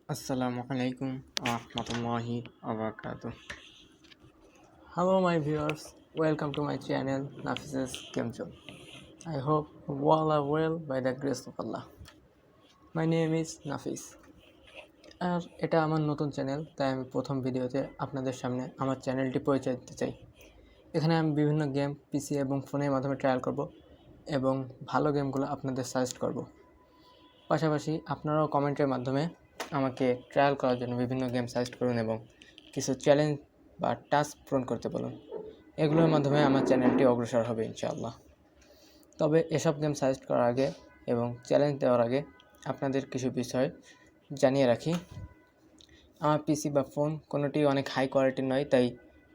Assalamualaikum warahmatullahi wabarakatuh. Hello, my viewers. Welcome to my channel Nafis's Game Zone. I hope you all are well by the grace of Allah. My name is Nafis. আর এটা আমার নতুন channel, তাই আমি প্রথম ভিডিওতে আপনাদের সামনে আমার চ্যানেলটি পরিচয় দিতে চাই। এখানে আমি বিভিন্ন গেম পিসি এবং ফোনের মাধ্যমে ট্রায়াল করব এবং ভালো গেমগুলো আপনাদের সাজেস্ট করব। পাশাপাশি আপনারাও কমেন্টের মাধ্যমে আমাকে ট্রায়াল করার জন্য বিভিন্ন গেম সাজেস্ট করুন এবং কিছু চ্যালেঞ্জ বা টাস্ক পূরণ করতে বলুন। এগুলোর মাধ্যমে আমার চ্যানেলটি অগ্রসর হবে ইনশাআল্লাহ। তবে এসব গেম সাজেস্ট করার আগে এবং চ্যালেঞ্জ দেওয়ার আগে আপনাদের কিছু বিষয় জানিয়ে রাখি। আমার পিসি বা ফোন কোনোটি অনেক হাই কোয়ালিটির নয়, তাই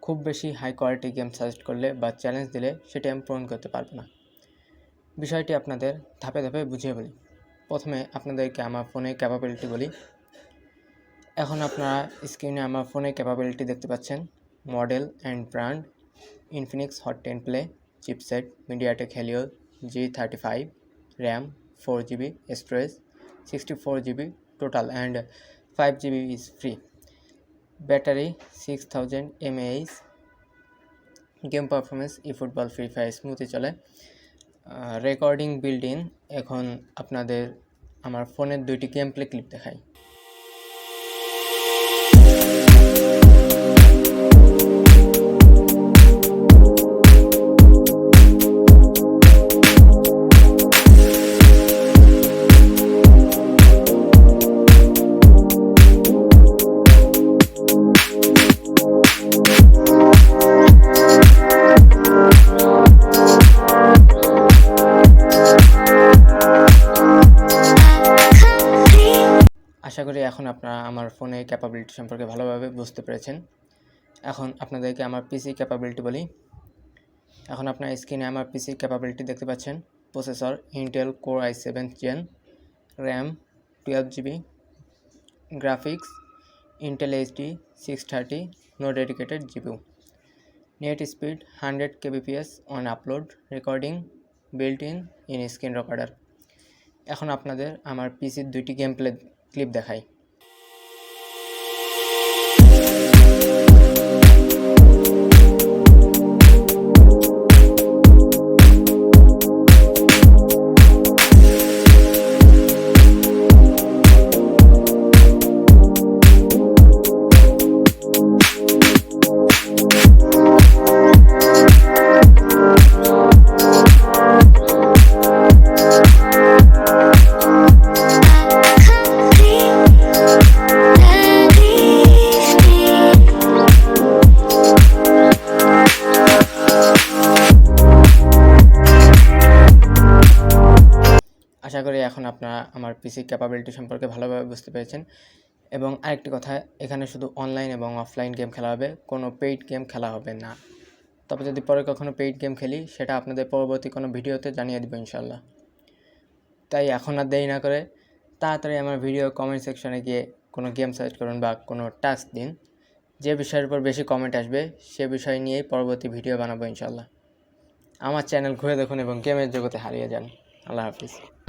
খুব বেশি হাই কোয়ালিটি গেম সাজেস্ট করলে বা চ্যালেঞ্জ দিলে সেটি আমি পূরণ করতে পারবো না। বিষয়টি আপনাদের ধাপে ধাপে বুঝিয়ে বলি। প্রথমে আপনাদেরকে আমার ফোনের ক্যাপাবিলিটি বলি। এখন আপনারা স্ক্রিনে আমার ফোনের ক্যাপাবিলিটি দেখতে পাচ্ছেন। Model and brand Infinix hot 10 play, chipset MediaTek Helio G35, RAM 4GB, storage 64GB total and 5GB is free, battery 6000 mAh, game performance eFootball, Free Fire স্মুথই চলে। Recording build in. এখন আপনাদের আমার ফোনের দুইটি গেম প্লে ক্লিপ দেখাই। আশা করি এখন আপনারা আমার ফোনের ক্যাপাবিলিটি সম্পর্কে ভালোভাবে বুঝতে পেরেছেন। এখন আপনাদেরকে আমার পিসি ক্যাপাবিলিটি বলি। এখন আপনার স্ক্রিনে আমার পিসির ক্যাপাবিলিটি দেখতে পাচ্ছেন। Processor Intel core i7 Gen, RAM 12GB, graphics Intel HD 630, no dedicated GPU, net speed 100 kbps on upload, recording built in screen recorder. এখন আপনাদের আমার পিসির দুইটি গেম প্লে ক্লিপ দেখাই। আশা করি এখন আপনারা আমার পিসি ক্যাপাবিলিটি সম্পর্কে ভালোভাবে বুঝতে পেরেছেন। এবং আরেকটি কথা, এখানে শুধু অনলাইন এবং অফলাইন গেম খেলা হবে, কোনো পেইড গেম খেলা হবে না। তবে যদি পরে কখনো পেইড গেম খেলি সেটা আপনাদের পরবর্তী কোনো ভিডিওতে জানিয়ে দেবো ইনশাল্লাহ। তাই এখন আর দেরি না করে তাড়াতাড়ি আমার ভিডিও কমেন্ট সেকশনে গিয়ে কোনো গেম সার্চ করুন বা কোনো টাস্ক দিন। যে বিষয়ের উপর বেশি কমেন্ট আসবে সে বিষয় নিয়েই পরবর্তী ভিডিও বানাবো ইনশাল্লাহ। আমার চ্যানেল ঘুরে দেখুন এবং গেমের জগতে হারিয়ে যান। আল্লাহ হাফিজ।